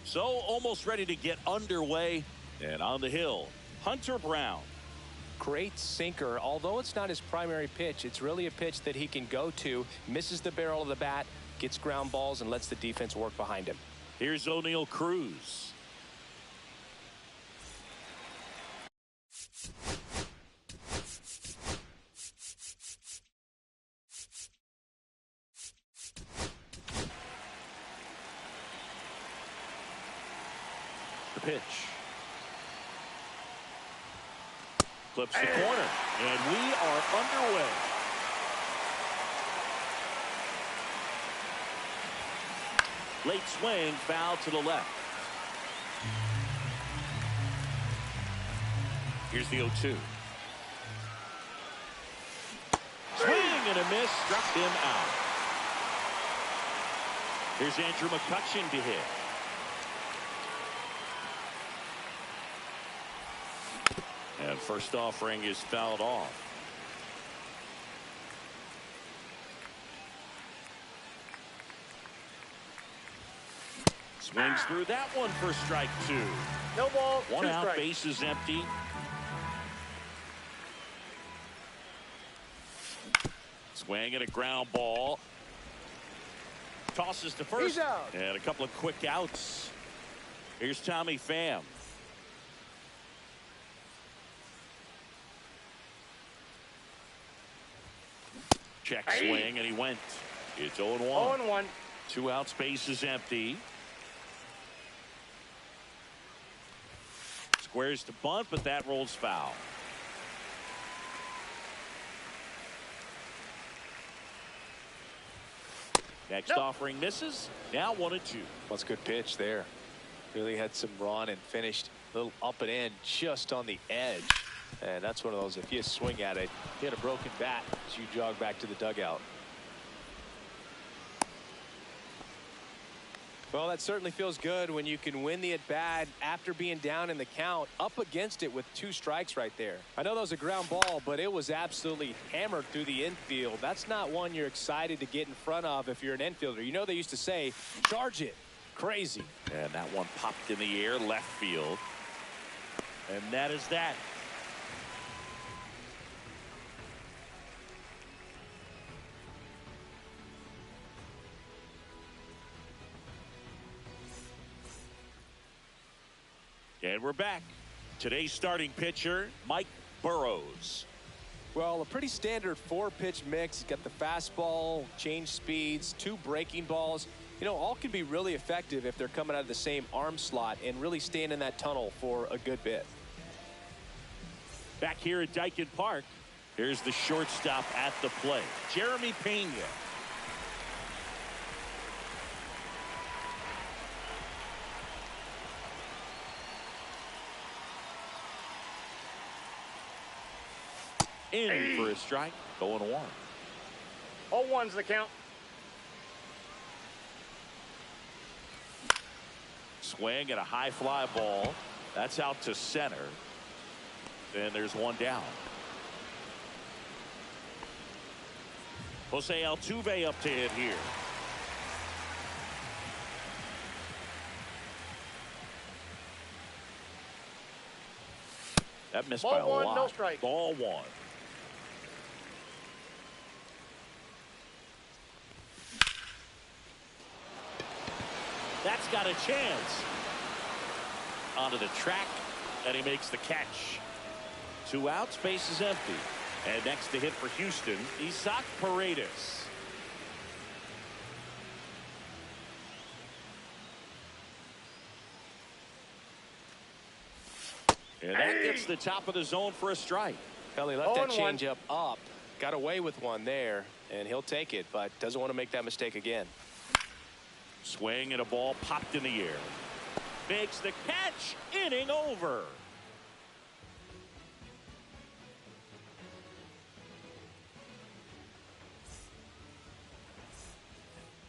So almost ready to get underway, and on the hill, Hunter Brown. Great sinker. Although it's not his primary pitch, it's really a pitch that he can go to, misses the barrel of the bat, gets ground balls, and lets the defense work behind him. Here's O'Neal Cruz. The pitch. Clips the corner, and we are underway. Late swing, foul to the left. Here's the 0-2. Swing and a miss, struck him out. Here's Andrew McCutchen to hit. And first offering is fouled off. Swings through that one for strike two. No ball. One out, strike. base is empty. Swing and a ground ball. Tosses to first. He's out. And a couple of quick outs. Here's Tommy Pham. Check swing, and he went. It's 0-1. 0-1. 2 outs, base is empty. Squares to bunt, but that rolls foul. Next offering misses. Now 1-2. That's a good pitch there. Really had some run and finished a little up and in just on the edge. And that's one of those, if you swing at it, you had a broken bat as you jog back to the dugout. Well, that certainly feels good when you can win the at-bat after being down in the count, up against it with 2 strikes right there. I know that was a ground ball, but it was absolutely hammered through the infield. That's not one you're excited to get in front of if you're an infielder. You know they used to say, charge it. Crazy. And that one popped in the air, left field. And that is that. And we're back. Today's starting pitcher, Mike Burrows. Well, a pretty standard 4-pitch mix. He's got the fastball, change speeds, 2 breaking balls. You know, all can be really effective if they're coming out of the same arm slot and really staying in that tunnel for a good bit. Back here at Dyken Park, here's the shortstop at the plate, Jeremy Pena. In for a strike, 0-1. 0-1's the count. Swing and a high fly ball. That's out to center. And there's one down. Jose Altuve up to hit here. That missed by a Ball 1, lot. no strike. Ball 1. That's got a chance. Onto the track, and he makes the catch. 2 outs, base is empty. And next to hit for Houston, Isaac Paredes. And that gets the top of the zone for a strike. Well, he left that changeup up. Got away with one there, and he'll take it, but doesn't want to make that mistake again. Swing and a ball popped in the air. Makes the catch. Inning over.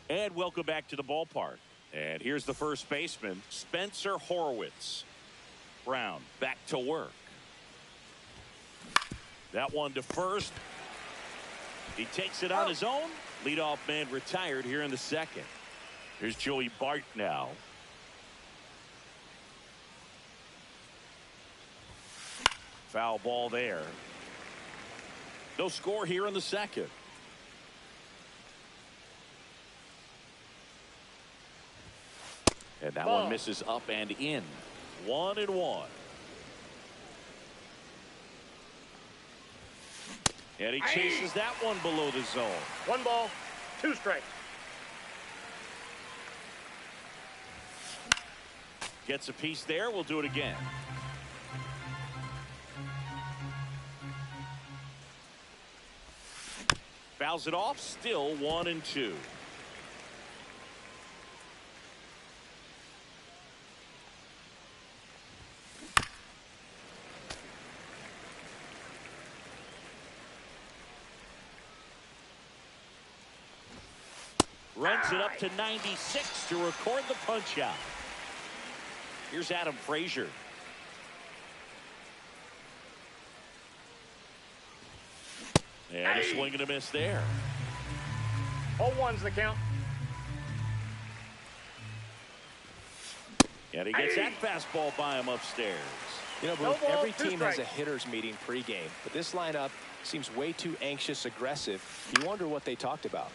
And welcome back to the ballpark. And here's the first baseman, Spencer Horwitz. Brown back to work. That one to first. He takes it on his own. Leadoff man retired here in the second. Here's Joey Bart now. Foul ball there. No score here in the second. And that one misses up and in. 1-1. And he chases that one below the zone. 1 ball, 2 strikes. Gets a piece there. We'll do it again. Fouls it off. Still 1-2. Runs it up to 96 to record the punch out. Here's Adam Frazier. And a swing and a miss there. 0-1's the count. And he gets that fastball by him upstairs. You know, Blue, every team has a hitter's meeting pregame, but this lineup seems way too anxious, aggressive. You wonder what they talked about.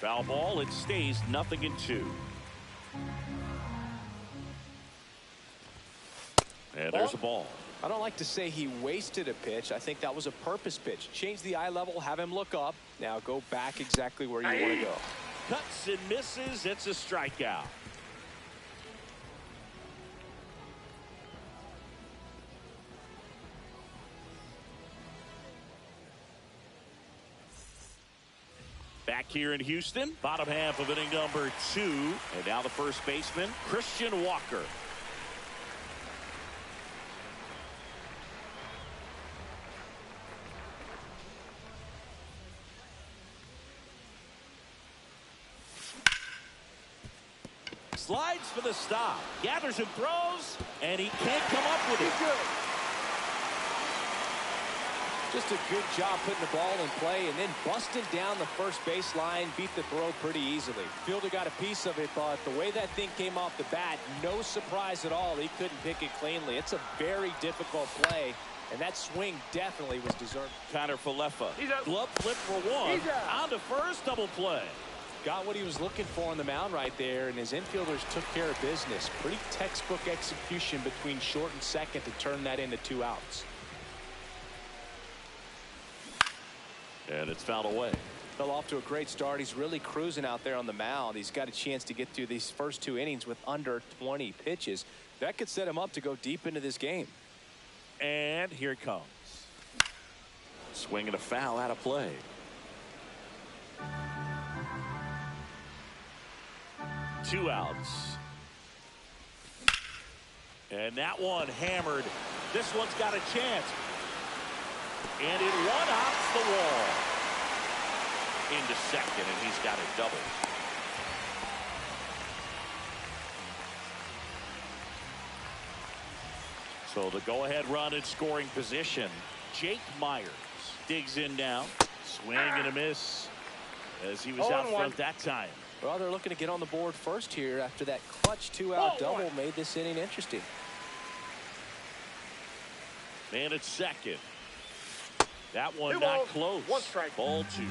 Foul ball. It stays 0-2. And there's a ball. I don't like to say he wasted a pitch. I think that was a purpose pitch. Change the eye level, have him look up. Now go back exactly where you want to go. Cuts and misses. It's a strikeout. Back here in Houston, bottom half of inning number 2. And now the first baseman, Christian Walker. Slides for the stop. Gathers and throws, and he can't come up with it. Just a good job putting the ball in play and then busting down the first baseline, beat the throw pretty easily. Fielder got a piece of it, but the way that thing came off the bat, no surprise at all. He couldn't pick it cleanly. It's a very difficult play, and that swing definitely was deserved. Connor Falefa. Glove flip for 1. On to first, double play. Got what he was looking for on the mound right there, and his infielders took care of business. Pretty textbook execution between short and second to turn that into 2 outs. And it's fouled away. Fell off to a great start. He's really cruising out there on the mound. He's got a chance to get through these first 2 innings with under 20 pitches. That could set him up to go deep into this game. And here it comes. Swing and a foul out of play. Two outs. And that one hammered. This one's got a chance. And it one-hops the wall. Into second, and he's got a double. So the go-ahead run in scoring position. Jake Myers digs in now. Swing and a miss as he was out front that time. Well, they're looking to get on the board first here after that clutch 2-out double made this inning interesting. Man at second. That one not close. 1 strike. Ball 2.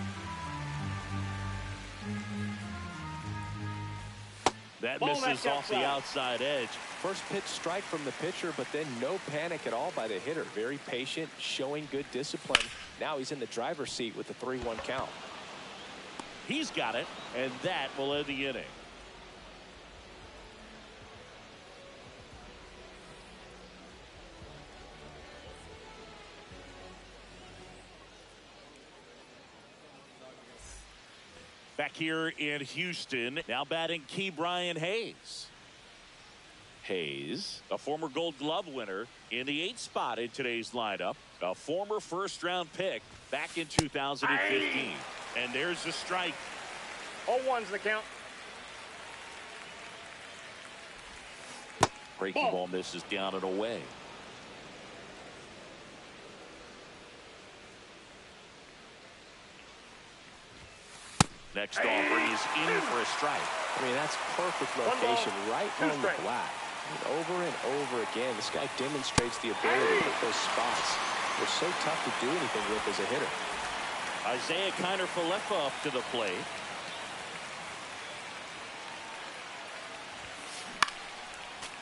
That Ball misses left off the outside edge. First pitch strike from the pitcher, but then no panic at all by the hitter. Very patient, showing good discipline. Now he's in the driver's seat with the 3-1 count. He's got it, and that will end the inning. Back here in Houston, now batting Ke'Bryan Hayes. Hayes, a former Gold Glove winner, in the 8th spot in today's lineup. A former first-round pick back in 2015. And there's the strike. 0-1's the count. Breaking ball misses down and away. Next offer is in for a strike. I mean, that's perfect location right on the flat. And over and over again, this guy demonstrates the ability to hit those spots. They're so tough to do anything with as a hitter. Isaiah Kiner-Falefa up to the plate.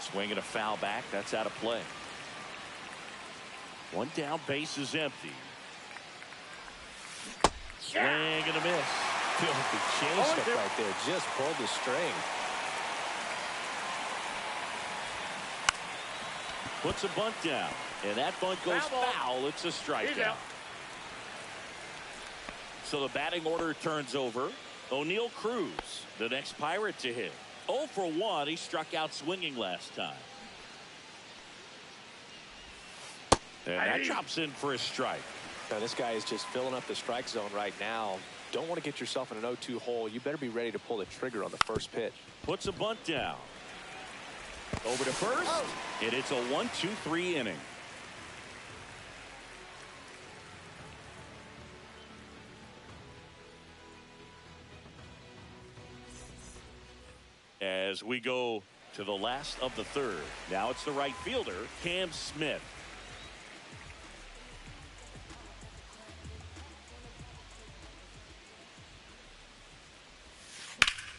Swinging a foul back. That's out of play. One down, base is empty. Swing and a miss. The changeup right there just pulled the string. Puts a bunt down, and that bunt goes foul. It's a strikeout. So the batting order turns over. O'Neal Cruz, the next Pirate to hit. 0 for 1. He struck out swinging last time. And that drops in for a strike. Now, this guy is just filling up the strike zone right now. Don't want to get yourself in an 0-2 hole. You better be ready to pull the trigger on the first pitch. Puts a bunt down. Over to first, and it's a 1-2-3 inning. As we go to the last of the third. Now it's the right fielder, Cam Smith.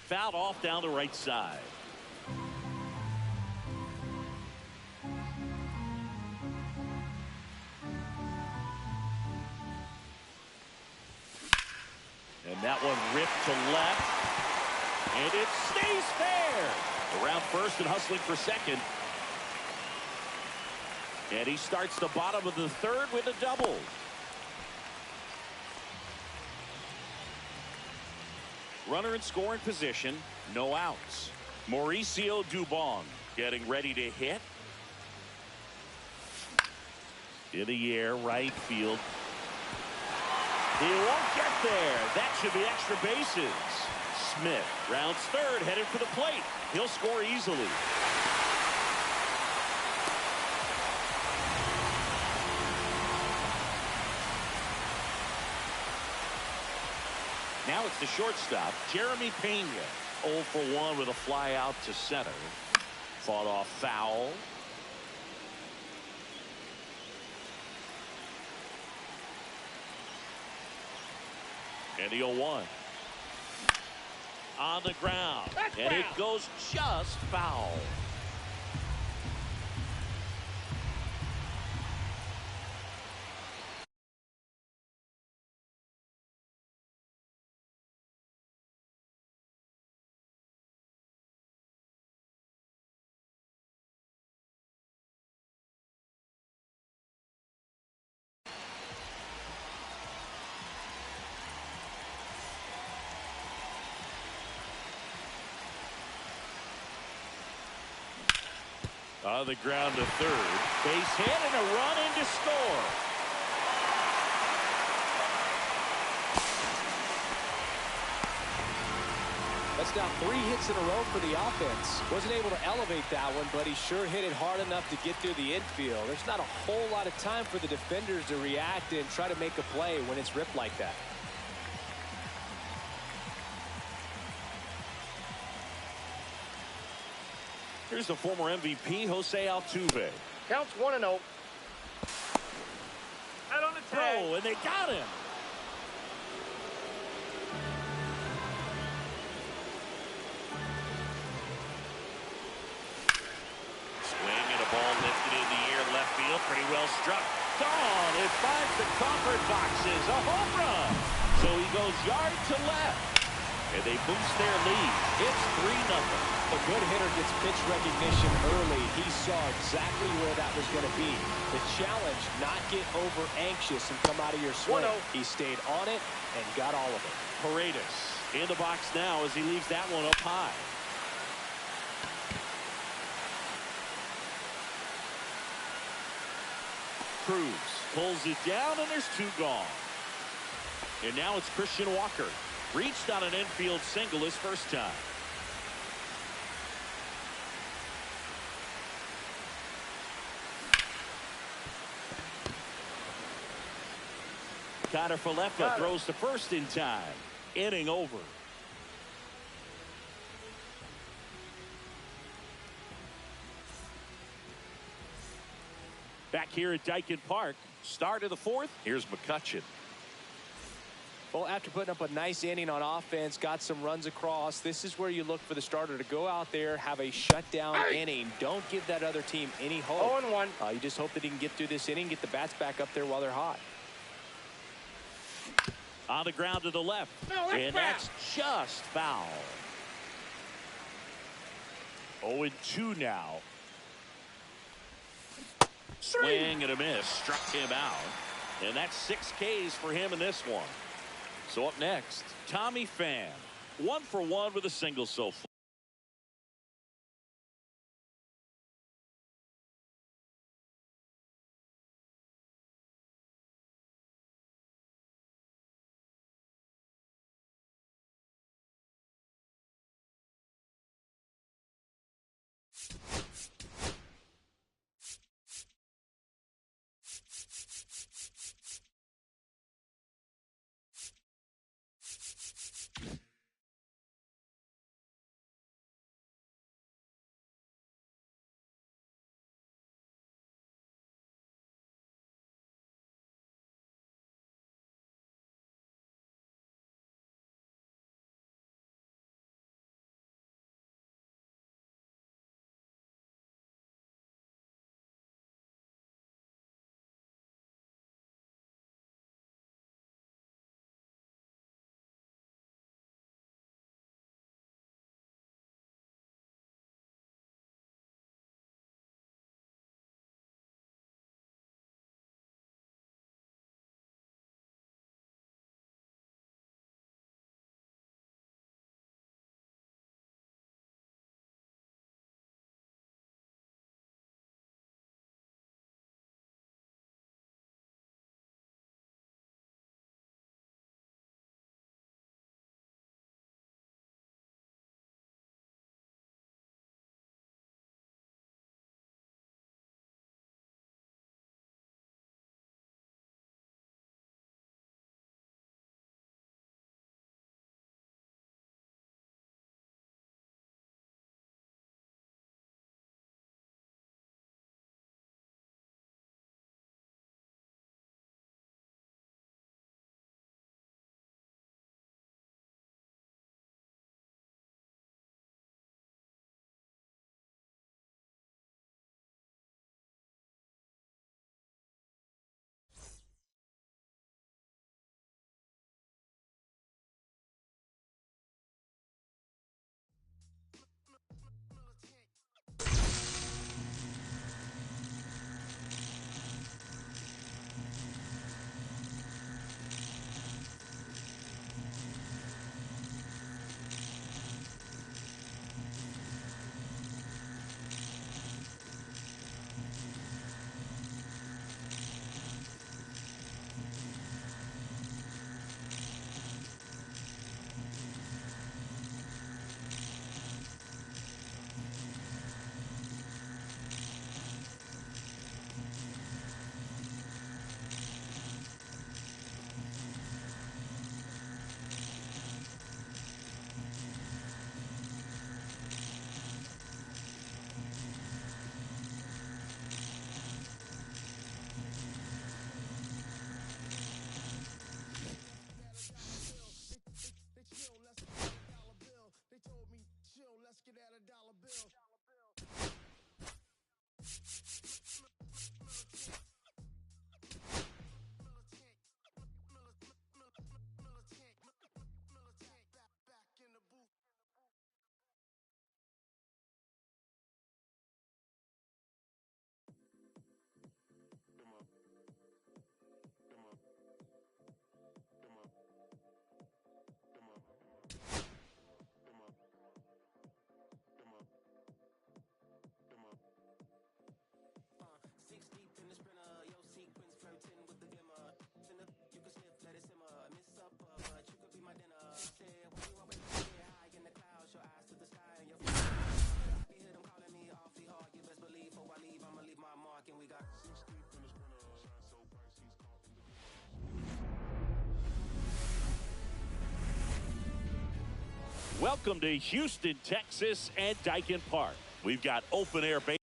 Fouled off down the right side. And that one ripped to left. And it stays fair. Around first and hustling for second. And he starts the bottom of the third with a double. Runner in scoring position, no outs. Mauricio Dubon getting ready to hit. In the air, right field. He won't get there. That should be extra bases. Smith rounds third, headed for the plate. He'll score easily. Now it's the shortstop, Jeremy Pena. 0 for 1 with a fly out to center. Fought off foul. And the 0-1. On the ground. And it goes just foul. On the ground to third. Base hit and a run in to score. That's now 3 hits in a row for the offense. Wasn't able to elevate that one, but he sure hit it hard enough to get through the infield. There's not a whole lot of time for the defenders to react and try to make a play when it's ripped like that. Here's the former MVP, Jose Altuve. Counts 1-0. Out on the tag. Oh, and they got him. struck. Gone. It finds the Crawford boxes. A home run. So he goes yard to left. And they boost their lead. It's 3-0. A good hitter gets pitch recognition early. He saw exactly where that was going to be. The challenge, not get over anxious and come out of your swing. He stayed on it and got all of it. Paredes in the box now as he leaves that one up high. Cruz pulls it down, and there's 2 gone. And now it's Christian Walker. Reached on an infield single his first time. Connor Falefa throws to first in time. Inning over. Back here at Dyken Park, start of the 4th. Here's McCutchen. Well, after putting up a nice inning on offense, got some runs across, this is where you look for the starter to go out there, have a shutdown inning. Don't give that other team any hope. 0-1. You just hope that he can get through this inning, get the bats back up there while they're hot. On the ground to the left. No, and that's just foul. 0-2 now. Swing and a miss. Struck him out. And that's 6 Ks for him in this one. So up next, Tommy Pham. 1 for 1 with a single so far. Welcome to Houston, Texas, and Daikin Park. We've got open-air baseball.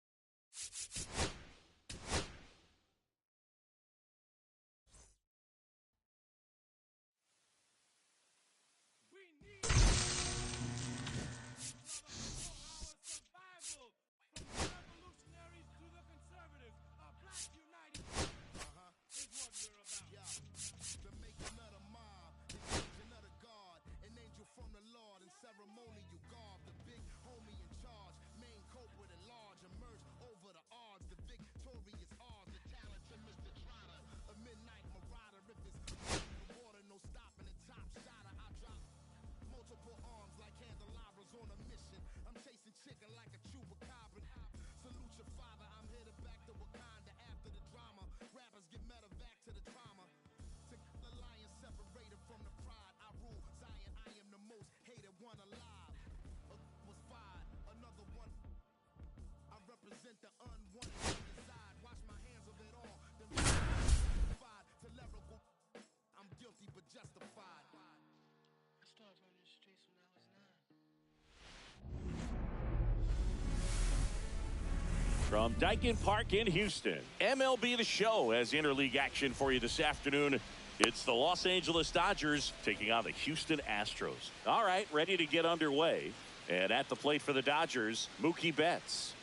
From Daikin Park in Houston, MLB The Show has interleague action for you this afternoon. It's the Los Angeles Dodgers taking on the Houston Astros. All right, ready to get underway. And at the plate for the Dodgers, Mookie Betts.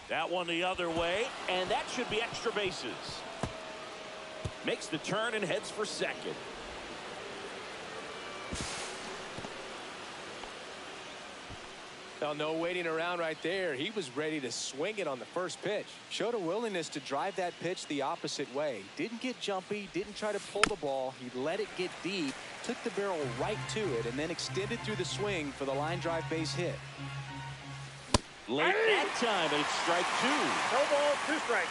That one the other way, and that should be extra bases. Makes the turn and heads for second. Well, no waiting around right there. He was ready to swing it on the first pitch. Showed a willingness to drive that pitch the opposite way. Didn't get jumpy, didn't try to pull the ball. He let it get deep, took the barrel right to it, and then extended through the swing for the line drive base hit. Late that time, and it's strike two. No ball, 2 strikes.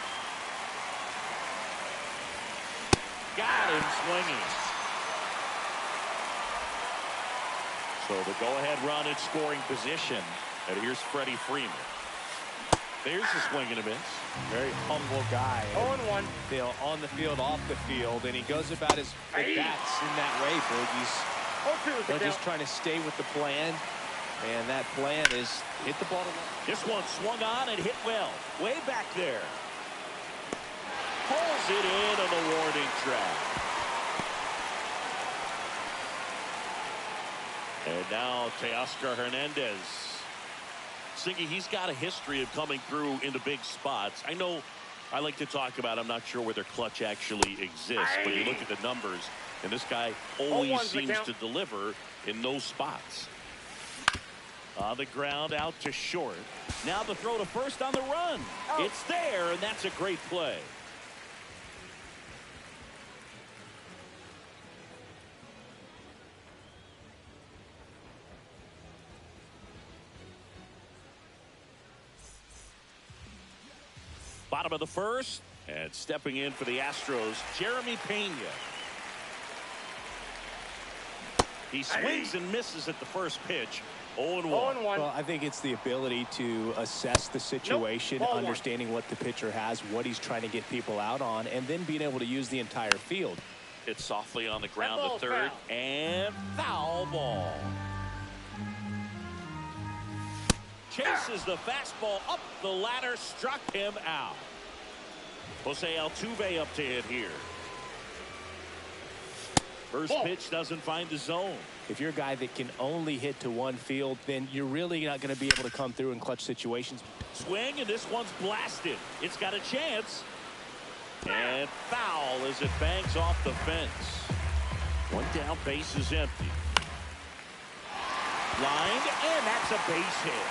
Got him swinging. So the go-ahead run in scoring position. And here's Freddie Freeman. There's a swing and a miss. Very humble guy. 0-1. On the field, off the field, and he goes about his bats in that way, Boogies. 0-2 is the But just count. trying to stay with the plan. And that plan is hit the ball to left. This one swung on and hit well. Way back there. Pulls it in on the warning track. And now Teoscar Hernandez. Singy, he's got a history of coming through into big spots. I know I like to talk about, I'm not sure where their clutch actually exists, but you look at the numbers, and this guy always seems to deliver in those spots. On the ground, out to short. Now the throw to first on the run. It's there, and that's a great play. Bottom of the first, and stepping in for the Astros, Jeremy Pena. He swings and misses at the first pitch. 0-1. 0-1. Well, I think it's the ability to assess the situation, understanding what the pitcher has, what he's trying to get people out on, and then being able to use the entire field. It's softly on the ground to third, and foul ball. Chases the fastball up the ladder, struck him out. Jose Altuve up to hit here. First pitch doesn't find the zone. If you're a guy that can only hit to one field, then you're really not going to be able to come through in clutch situations. Swing, and this one's blasted. It's got a chance. And foul as it bangs off the fence. One down, base is empty. Lined, and that's a base hit.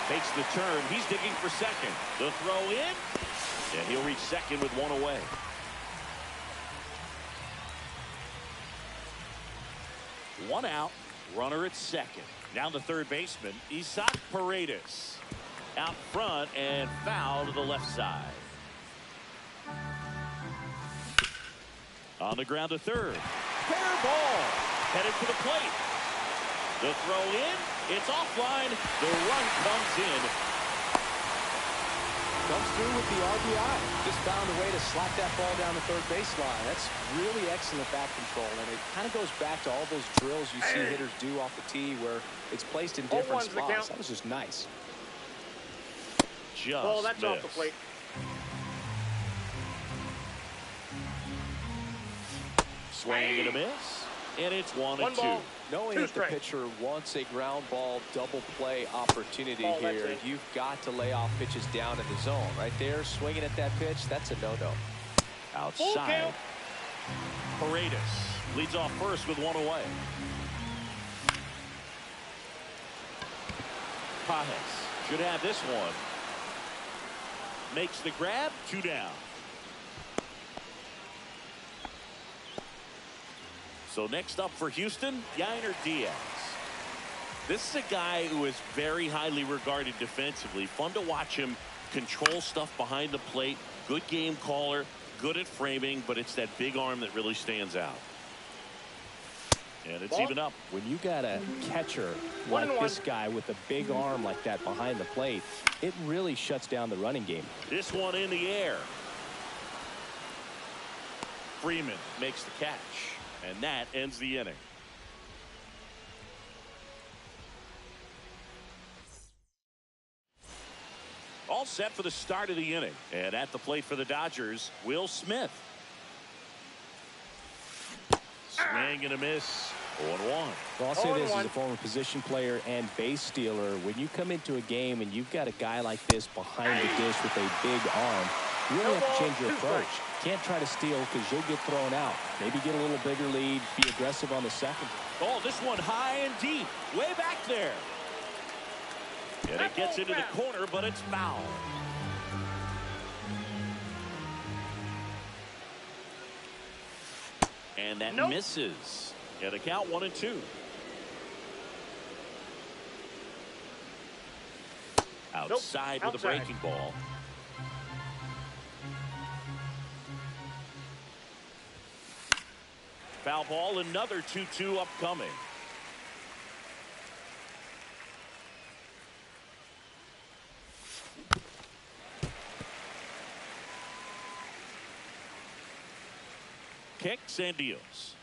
Takes the turn. He's digging for second. The throw in, and he'll reach second with one away. One out, runner at second. Now the third baseman, Isaac Paredes. out front and foul to the left side. On the ground to third. Fair ball. Headed for the plate. The throw in. It's offline. The run comes in. Comes through with the RBI. Just found a way to slap that ball down the third baseline. That's really excellent bat control, and it kind of goes back to all those drills you see hitters do off the tee where it's placed in different spots. That was just nice. Just ball, that's missed. off the plate. Swing and a miss, and it's 1-2. Knowing that the pitcher wants a ground ball double play opportunity here, you've got to lay off pitches down in the zone. Right there, swinging at that pitch, that's a no-no. Outside. Paredes leads off first with one away. Pajes should have this one. Makes the grab, 2 down. So next up for Houston, Diaz. This is a guy who is very highly regarded defensively. Fun to watch him control stuff behind the plate. Good game caller, good at framing, but it's that big arm that really stands out. And it's even up. When you got a catcher like this guy with a big arm like that behind the plate, it really shuts down the running game. This one in the air. Freeman makes the catch. And that ends the inning. All set for the start of the inning. And at the plate for the Dodgers, Will Smith. Swing and a miss. 0-1. Well, I'll say this as a former position player and base stealer. When you come into a game and you've got a guy like this behind the dish with a big arm, you really have to change your approach. Can't try to steal because you'll get thrown out. Maybe get a little bigger lead, be aggressive on the second. Oh, this one high and deep, way back there. And it gets into the corner, but it's foul. And that misses. And the count 1-2. Outside with a breaking ball. Foul ball, another 2-2 upcoming. Kicks and deals.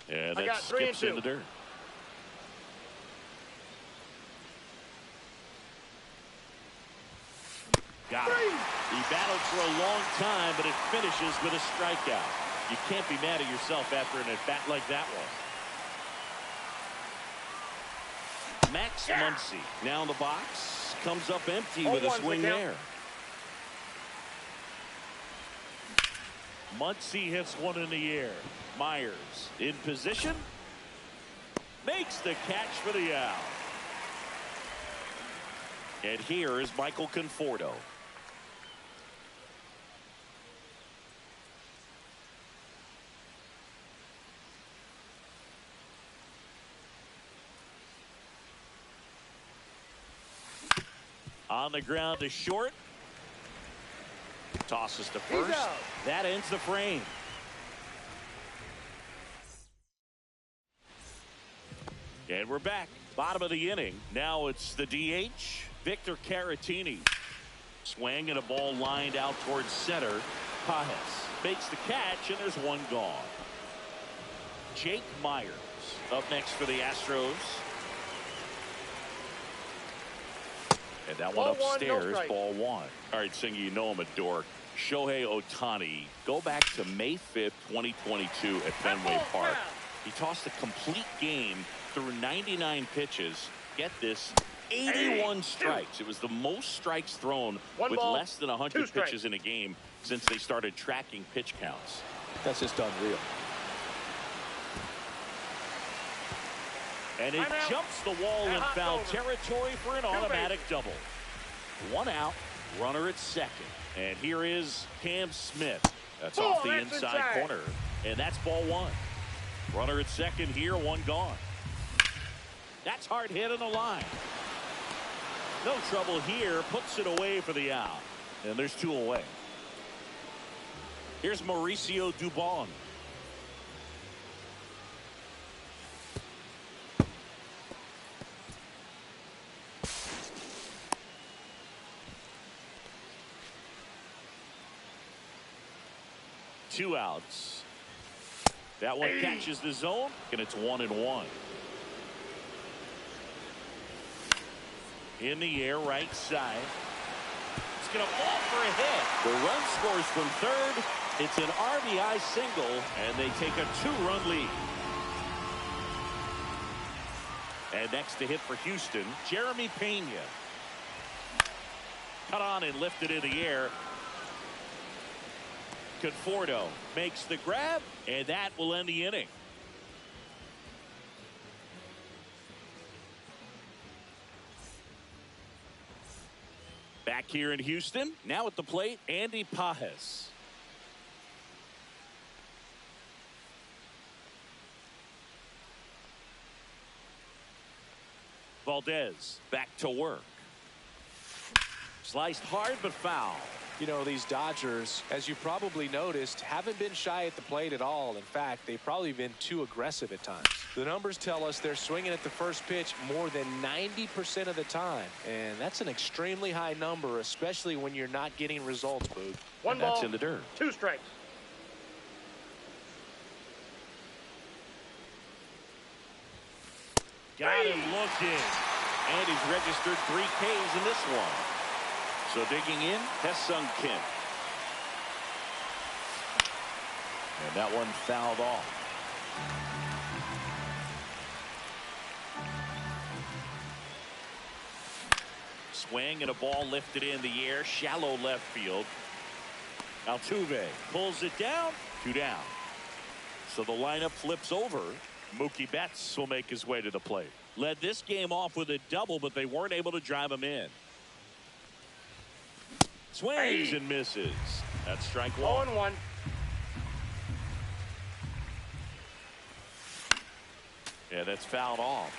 And that skips in the dirt. Got it. He battled for a long time, but it finishes with a strikeout. You can't be mad at yourself after an at-bat like that one. Max Muncy now in the box. Comes up empty with a swing there. Muncy hits one in the air. Myers in position. Makes the catch for the out. And here is Michael Conforto. On the ground to short. Tosses to first. That ends the frame. And we're back. Bottom of the inning. Now it's the DH, Victor Caratini. Swing and a ball lined out towards center. Pajes makes the catch, and there's one gone. Jake Myers up next for the Astros. And that one upstairs, ball 1. All right, Singy, you know I'm a dork. Shohei Ohtani, go back to May 5th, 2022 at Fenway Park. He tossed a complete game through 99 pitches. Get this, 81 strikes. It was the most strikes thrown with less than 100 pitches in a game since they started tracking pitch counts. That's just unreal. And it jumps the wall in foul territory for an automatic double. One out, runner at second. And here is Cam Smith. That's off the inside corner. And that's ball 1. Runner at second here, one gone. That's hard hit on the line. No trouble here. Puts it away for the out. And there's 2 away. Here's Mauricio Dubon. Two outs. That one catches the zone, and it's 1-1. In the air, right side. It's going to fall for a hit. The run scores from third. It's an RBI single, and they take a 2-run lead. And next to hit for Houston, Jeremy Pena. Cut on and lifted in the air. Conforto makes the grab, and that will end the inning. Back here in Houston, now at the plate, Andy Pages. Valdez back to work. Sliced hard but foul. You know, these Dodgers, as you probably noticed, haven't been shy at the plate at all. In fact, they've probably been too aggressive at times. The numbers tell us they're swinging at the first pitch more than 90% of the time. And that's an extremely high number, especially when you're not getting results, Boog. One ball, that's in the dirt. 2 strikes. Got him looking. And he's registered 3 Ks in this one. So digging in, Hesung Kim. And that one fouled off. Swing and a ball lifted in the air, shallow left field. Altuve pulls it down, 2 down. So the lineup flips over. Mookie Betts will make his way to the plate. Led this game off with a double, but they weren't able to drive him in. Swings and misses. That's strike 1. 0-1. Yeah, that's fouled off.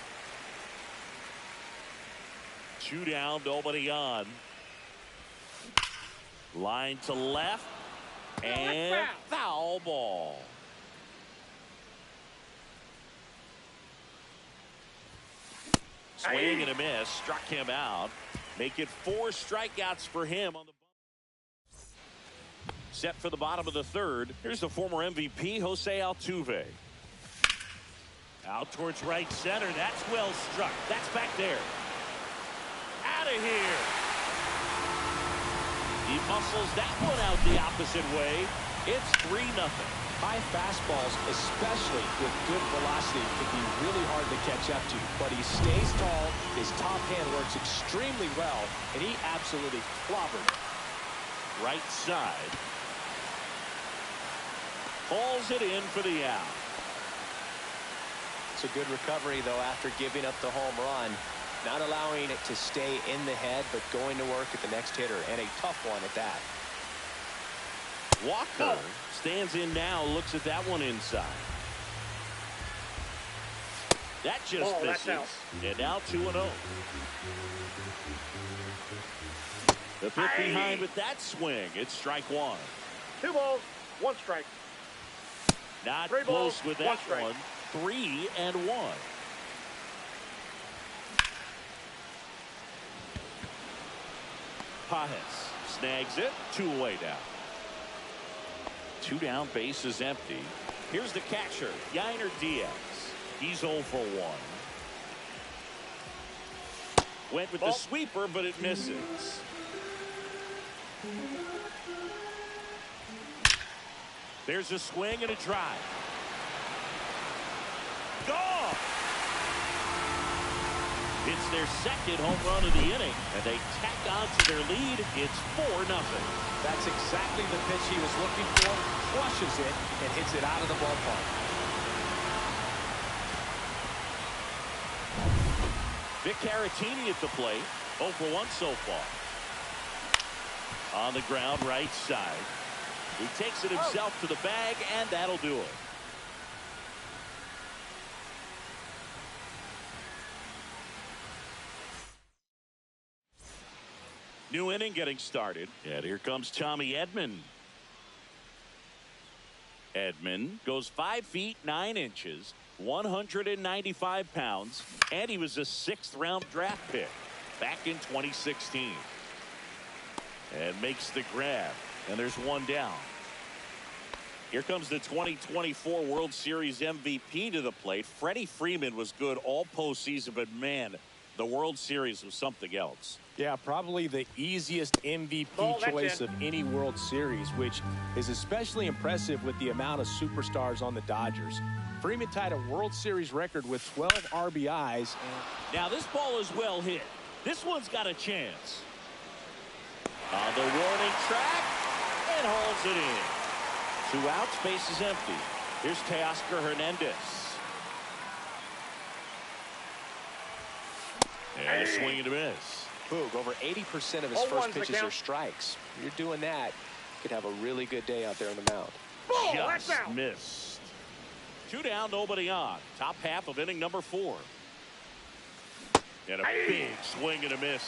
2 down, nobody on. Line to left. And foul ball. Swing and a miss. Struck him out. Make it 4 strikeouts for him on the set for the bottom of the 3rd. Here's the former MVP, Jose Altuve. Out towards right center. That's well struck. That's back there. Out of here. He muscles that one out the opposite way. It's 3-0. High fastballs, especially with good velocity, can be really hard to catch up to. But he stays tall. His top hand works extremely well, and he absolutely clobbered it. Right side. Hauls it in for the out. It's a good recovery, though, after giving up the home run. Not allowing it to stay in the head, but going to work at the next hitter, and a tough one at that. Walker stands in now, looks at that one inside. That just misses. And now 2-0. The pitch behind with that swing. It's strike 1. 2 balls, 1 strike. Not 3 close balls, with 1 that strike. one. 3-1. Pages snags it. 2 away now. 2 down, base is empty. Here's the catcher, Yainer Diaz. He's 0 for 1. Went with the sweeper, but it misses. There's a swing and a drive. Gone! It's their 2nd home run of the inning, and they tack on to their lead. It's 4-0. That's exactly the pitch he was looking for. Flushes it and hits it out of the ballpark. Vic Caratini at the plate. 0 for 1 so far. On the ground, right side. He takes it himself to the bag, and that'll do it. New inning getting started. And here comes Tommy Edman. Edman goes 5 feet 9 inches, 195 pounds, and he was a 6th round draft pick back in 2016. And makes the grab. And there's one down. Here comes the 2024 World Series MVP to the plate. Freddie Freeman was good all postseason, but man, the World Series was something else. Yeah, probably the easiest MVP choice of any World Series, which is especially impressive with the amount of superstars on the Dodgers. Freeman tied a World Series record with 12 RBIs. Now this ball is well hit. This one's got a chance. On the warning track, and hauls it in. 2 outs, base is empty. Here's Teoscar Hernandez. And a swing and a miss. Boog, over 80% of his first pitches are strikes. You're doing that, you could have a really good day out there on the mound. Just missed. 2 down, nobody on. Top half of inning number 4. And a big swing and a miss.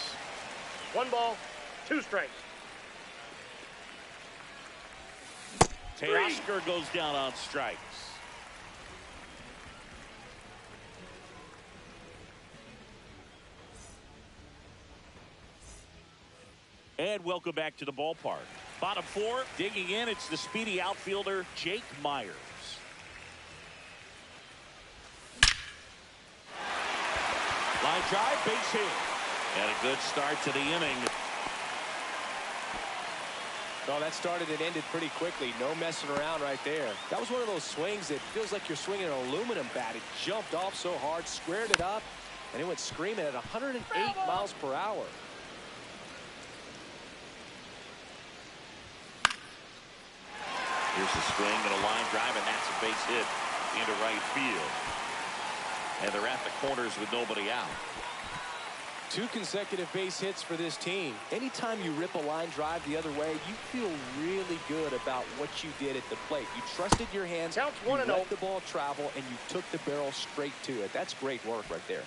1 ball, 2 strikes. Teoscar goes down on strikes. And welcome back to the ballpark. Bottom 4, digging in, it's the speedy outfielder, Jake Myers. Line drive, base hit. And a good start to the inning. Oh, that started and ended pretty quickly. No messing around right there. That was one of those swings that feels like you're swinging an aluminum bat. It jumped off so hard, squared it up, and it went screaming at 108 miles per hour. Here's a swing and a line drive, and that's a base hit into right field. And they're at the corners with nobody out. 2 consecutive base hits for this team. Anytime you rip a line drive the other way, you feel really good about what you did at the plate. You trusted your hands, you let the ball travel, and you took the barrel straight to it. That's great work right there.